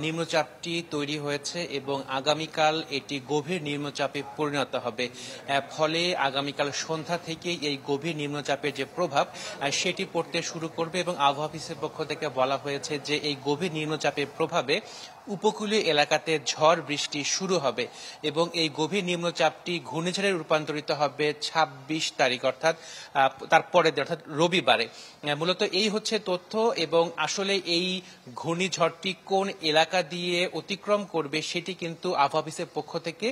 নিম্নচাপটি তৈরি হয়েছে এবং আগামীকাল এটি গভীর নিম্নচাপে পরিণত হবে। ফলে আগামীকাল সন্ধ্যা থেকে এই গভীর নিম্নচাপের যে প্রভাব সেটি পড়তে শুরু করবে এবং আবহাওয়া অফিসের পক্ষ থেকে বলা হয়েছে যে এই গভীর নিম্নচাপের প্রভাবে উপকূলীয় এলাকাতে ঝড় বৃষ্টি শুরু হবে এবং এই গভীর নিম্নচাপটি ঘূর্ণিঝড়ে রূপান্তরিত হবে ২৬ তারিখ অর্থাৎ তার পরের দিন অর্থাৎ রবিবারে। মূলত এই হচ্ছে তথ্য এবং আসলে এই ঘূর্ণিঝড়টি কোন এলাকা দিয়ে অতিক্রম করবে সেটি কিন্তু আবহাওয়া অফিসের পক্ষ থেকে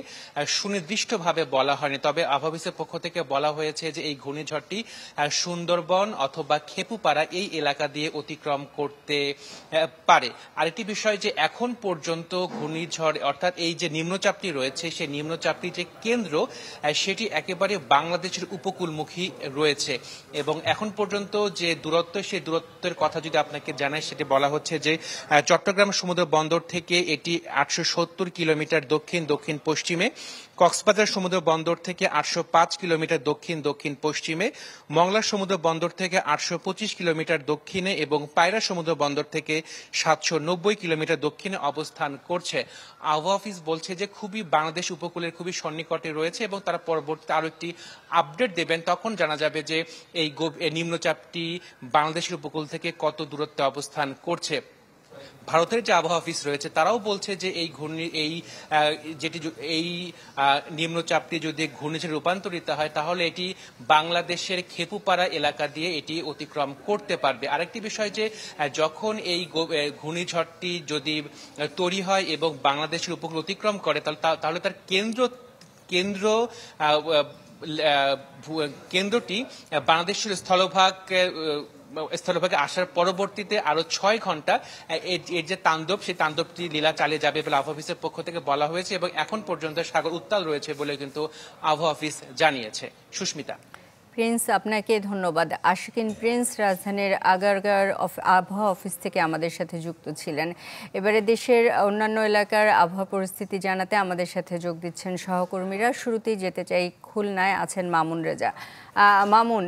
সুনির্দিষ্টভাবে বলা হয়নি। তবে আবহাওয়া অফিসের পক্ষ থেকে বলা হয়েছে যে এই ঘূর্ণিঝড়টি সুন্দরবন অথবা খেপুপাড়া এই এলাকা দিয়ে অতিক্রম করতে পারে। আরেকটি বিষয় যে এখন পর্যন্ত ঘূর্ণিঝড় অর্থাৎ এই যে নিম্নচাপটি রয়েছে সেই নিম্নচাপটি যে কেন্দ্র সেটি একেবারে বাংলাদেশের উপকূলমুখী রয়েছে এবং এখন পর্যন্ত যে দূরত্ব সেই দূরত্বের কথা যদি আপনাকে জানাই সেটি বলা হচ্ছে যে চট্টগ্রাম সমুদ্র বন্দর থেকে এটি ৮৭০ কিলোমিটার দক্ষিণ দক্ষিণ পশ্চিমে, কক্সবাজার সমুদ্র বন্দর থেকে ৮০৫ কিলোমিটার দক্ষিণ দক্ষিণ পশ্চিমে, মংলা সমুদ্র বন্দর থেকে ৮২৫ কিলোমিটার দক্ষিণে এবং পায়রা সমুদ্র বন্দর থেকে ৭৯০ কিলোমিটার দক্ষিণে অবস্থান করছে। আবহাওয়া অফিস বলছে যে খুবই বাংলাদেশ উপকূলের খুবই সন্নিকটে রয়েছে এবং তারা পরবর্তীতে আরো একটি আপডেট দেবেন, তখন জানা যাবে যে এই নিম্নচাপটি বাংলাদেশের উপকূল থেকে কত দূরত্বে অবস্থান করছে। ভারতের যে আবহাওয়া অফিস রয়েছে তারাও বলছে যে এই নিম্নচাপটি যদি ঘূর্ণিঝড়ে রূপান্তরিত হয় তাহলে এটি বাংলাদেশের খেপুপাড়া এলাকা দিয়ে এটি অতিক্রম করতে পারবে। আরেকটি বিষয় যে যখন এই ঘূর্ণিঝড়টি যদি তৈরি হয় এবং বাংলাদেশের উপকূল অতিক্রম করে তাহলে তার কেন্দ্রটি বাংলাদেশের স্থলভাগে আসার পরবর্তীতে আরো ৬ ঘন্টা এর যে তাণ্ডব সেই তাণ্ডবটি লীলা চালিয়ে যাবে বলে আবহাওয়া অফিসের পক্ষ থেকে বলা হয়েছে এবং এখন পর্যন্ত সাগর উত্তাল রয়েছে বলে কিন্তু আবহাওয়া অফিস জানিয়েছে। সুস্মিতা। প্রিন্স, আপনাকে ধন্যবাদ। আশিকিন প্রিন্স রাজধানীর আগারগাঁও আবহাওয়া অফিস থেকে আমাদের সাথে যুক্ত ছিলেন। এবারে দেশের অন্যান্য এলাকার আবহাওয়া পরিস্থিতি জানাতে আমাদের সাথে যোগ দিচ্ছেন সহকর্মীরা। শুরুতেই যেতে চাই খুলনায় আছেন মামুন রেজা। মামুন,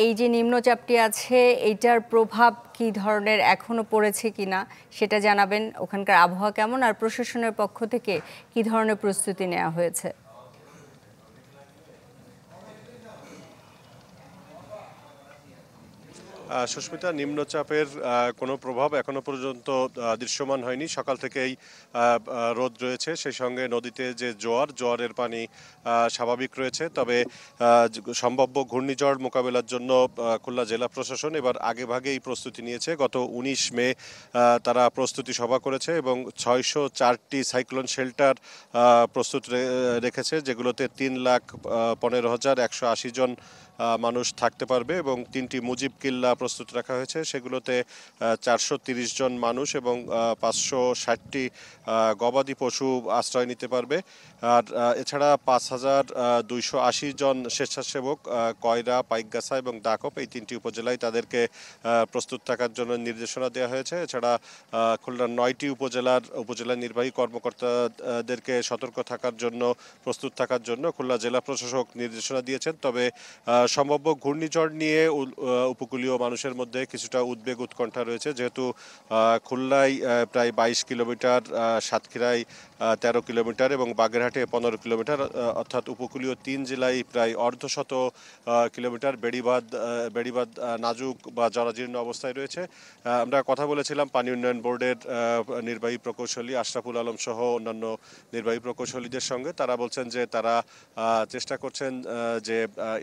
এই যে নিম্নচাপটি আছে এইটার প্রভাব কি ধরনের এখনো পড়েছে কিনা সেটা জানাবেন। ওখানকার আবহাওয়া কেমন আর প্রশাসনের পক্ষ থেকে কি ধরনের প্রস্তুতি নেওয়া হয়েছে? সুস্মিতা, নিম্নচাপের কোনো প্রভাব এখনো পর্যন্ত দৃশ্যমান হয়নি। সকাল থেকেই রোদ রয়েছে, সেই সঙ্গে নদীতে যে জোয়ারের পানি স্বাভাবিক রয়েছে। তবে সম্ভাব্য ঘূর্ণিঝড় মোকাবেলার জন্য খুলনা জেলা প্রশাসন এবার আগেভাগেই প্রস্তুতি নিয়েছে। গত ১৯ মে তারা প্রস্তুতি সভা করেছে এবং ৬০৪টি সাইক্লোন শেল্টার প্রস্তুত রেখেছে, যেগুলোতে ৩,১৫,১৮০ জন মানুষ থাকতে পারবে এবং ৩টি মুজিব কিল্লা প্রস্তুত রাখা হয়েছে, সেগুলোতে ৪৩০ জন মানুষ এবং ৫৬০টি গবাদি পশু আশ্রয় নিতে পারবে। আর এছাড়া ৫,২৮০ জন স্বেচ্ছাসেবক কয়রা, পাইকগাছা এবং দাকপ এই ৩টি উপজেলায় তাদেরকে প্রস্তুত থাকার জন্য নির্দেশনা দেওয়া হয়েছে। এছাড়া খুলনার ৯টি উপজেলা নির্বাহী কর্মকর্তাদেরকে সতর্ক থাকার জন্য, প্রস্তুত থাকার জন্য খুলনা জেলা প্রশাসক নির্দেশনা দিয়েছেন। তবে সম্ভাব্য ঘূর্ণিঝড় নিয়ে উপকূলীয় মানুষের মধ্যে কিছুটা উদ্বেগ উৎকণ্ঠা রয়েছে, যেহেতু খুলনায় প্রায় ২২ কিলোমিটার, সাতক্ষীরায় ১৩ কিলোমিটার এবং বাগেরহাটে ১৫ কিলোমিটার, অর্থাৎ উপকূলীয় ৩ জেলায় প্রায় অর্ধশত কিলোমিটার বেড়িবাঁধ নাজুক বা জরাজীর্ণ অবস্থায় রয়েছে। আমরা কথা বলেছিলাম পানি উন্নয়ন বোর্ডের নির্বাহী প্রকৌশলী আশরাফুল আলম সহ অন্যান্য নির্বাহী প্রকৌশলীদের সঙ্গে। তারা বলছেন যে তারা চেষ্টা করছেন যে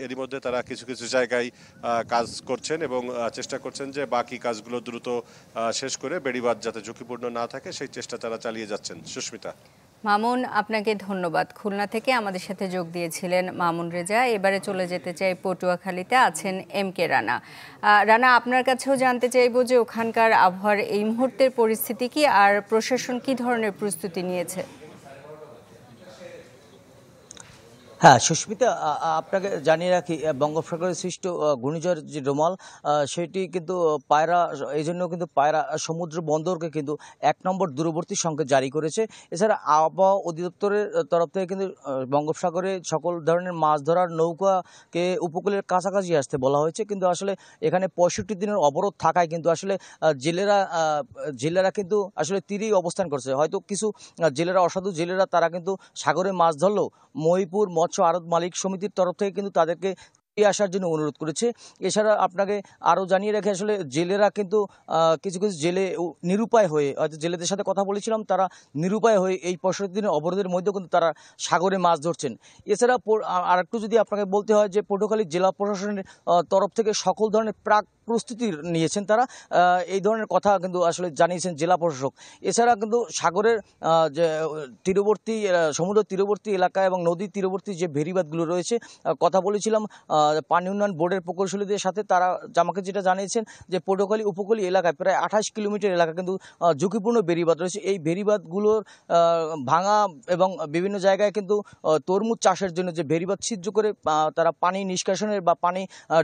এরই মধ্যে তারা কিছু কিছু জায়গায় কাজ করছেন এবং চেষ্টা করছেন যে বাকি কাজগুলো দ্রুত শেষ করে বেড়িবাঁধ যাতে ঝুঁকিপূর্ণ না থাকে সেই চেষ্টা তারা চালিয়ে যাচ্ছেন। সুস্মিতা। মামুন, আপনাকে ধন্যবাদ। খুলনা থেকে আমাদের সাথে যোগ দিয়েছিলেন মামুন রেজা। এবারে চলে যেতে চাই পটুয়াখালীতে আছেন MK রানা। রানা, আপনার কাছেও জানতে চাইব যে ওখানকার আবহাওয়ার এই মুহূর্তের পরিস্থিতি কি আর প্রশাসন কি ধরনের প্রস্তুতি নিয়েছে? হ্যাঁ, সুস্মিতা, আপনাকে জানিয়ে রাখি, বঙ্গোপসাগরে সৃষ্ট ঘূর্ণিঝড় যে রোমাল, সেটি কিন্তু পায়রা, এই জন্য কিন্তু পায়রা সমুদ্র বন্দরকে কিন্তু ১ নম্বর দূরবর্তী সংকেত জারি করেছে। এছাড়া আবহাওয়া অধিদপ্তরের তরফ থেকে কিন্তু বঙ্গোপসাগরে সকল ধরনের মাছ ধরার নৌকাকে উপকূলের কাছাকাছি আসতে বলা হয়েছে। কিন্তু আসলে এখানে ৬৫ দিনের অবরোধ থাকায় কিন্তু আসলে জেলেরা কিন্তু আসলে তীরেই অবস্থান করছে। হয়তো কিছু জেলেরা, অসাধু জেলেরা, তারা কিন্তু সাগরে মাছ ধরলেও মহিপুর মৎস্য আড়ত মালিক সমিতির তরফ থেকে কিন্তু তাদেরকে ফিরে আসার জন্য অনুরোধ করেছে। এছাড়া আপনাকে আরও জানিয়ে রাখি, আসলে জেলেরা কিন্তু কিছু কিছু জেলে নিরুপায় হয়ে, হয়তো জেলেদের সাথে কথা বলেছিলাম, তারা নিরুপায় হয়ে এই ৬৫ দিনের অবরোধের মধ্যেও কিন্তু তারা সাগরে মাছ ধরছেন। এছাড়া আর একটু যদি আপনাকে বলতে হয়, যে পটুয়াখালী জেলা প্রশাসনের তরফ থেকে সকল ধরনের প্রাক প্রস্তুতি নিয়েছেন তারা, এই ধরনের কথা কিন্তু আসলে জানিয়েছেন জেলা প্রশাসক। এছাড়া কিন্তু সাগরের যে তীরবর্তী, সমুদ্র তীরবর্তী এলাকা এবং নদী তীরবর্তী যে ভেরিবাদগুলো রয়েছে, কথা বলেছিলাম পানি উন্নয়ন বোর্ডের প্রকৌশলীদের সাথে, তারা আমাকে যেটা জানিয়েছেন যে পটুয়াখালী উপকূলীয় এলাকায় প্রায় ২৮ কিলোমিটার এলাকা কিন্তু ঝুঁকিপূর্ণ বেড়িবাঁধ রয়েছে। এই বেড়িবাঁধগুলোর ভাঙা এবং বিভিন্ন জায়গায় কিন্তু তরমুজ চাষের জন্য যে বেড়িবাঁধ ছিদ্র করে তারা পানি নিষ্কাশনের বা পানি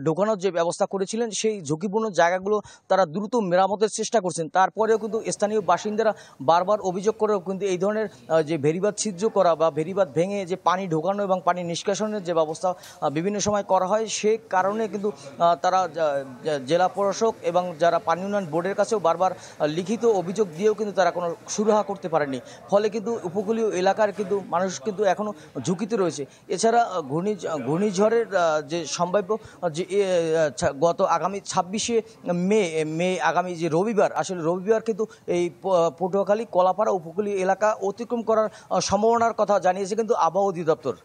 ঢোকানোর যে ব্যবস্থা করেছিলেন, সেই ঝুঁকিপূর্ণ জায়গাগুলো তারা দ্রুত মেরামতের চেষ্টা করছেন। তারপরেও কিন্তু স্থানীয় বাসিন্দারা বারবার অভিযোগ করেও কিন্তু এই ধরনের যে বেড়িবাঁধ ছিদ্র করা বা বেড়িবাঁধ ভেঙে যে পানি ঢোকানো এবং পানি নিষ্কাশনের যে ব্যবস্থা বিভিন্ন সময় করা হয়, সে কারণে কিন্তু তারা জেলা প্রশাসক এবং যারা পানি উন্নয়ন বোর্ডের কাছেও বারবার লিখিত অভিযোগ দিয়েও কিন্তু তারা কোনো সুরাহা করতে পারেনি। ফলে কিন্তু উপকূলীয় এলাকার কিন্তু মানুষ কিন্তু এখনও ঝুঁকিতে রয়েছে। এছাড়া ঘূর্ণিঝড়ের যে সম্ভাব্য যে গত আগামী ২৬শে মে আগামী যে রবিবার, আসলে রবিবার কিন্তু এই পটুয়াখালী কলাপাড়া উপকূলীয় এলাকা অতিক্রম করার সম্ভাবনার কথা জানিয়েছে কিন্তু আবহাওয়া অধিদপ্তর।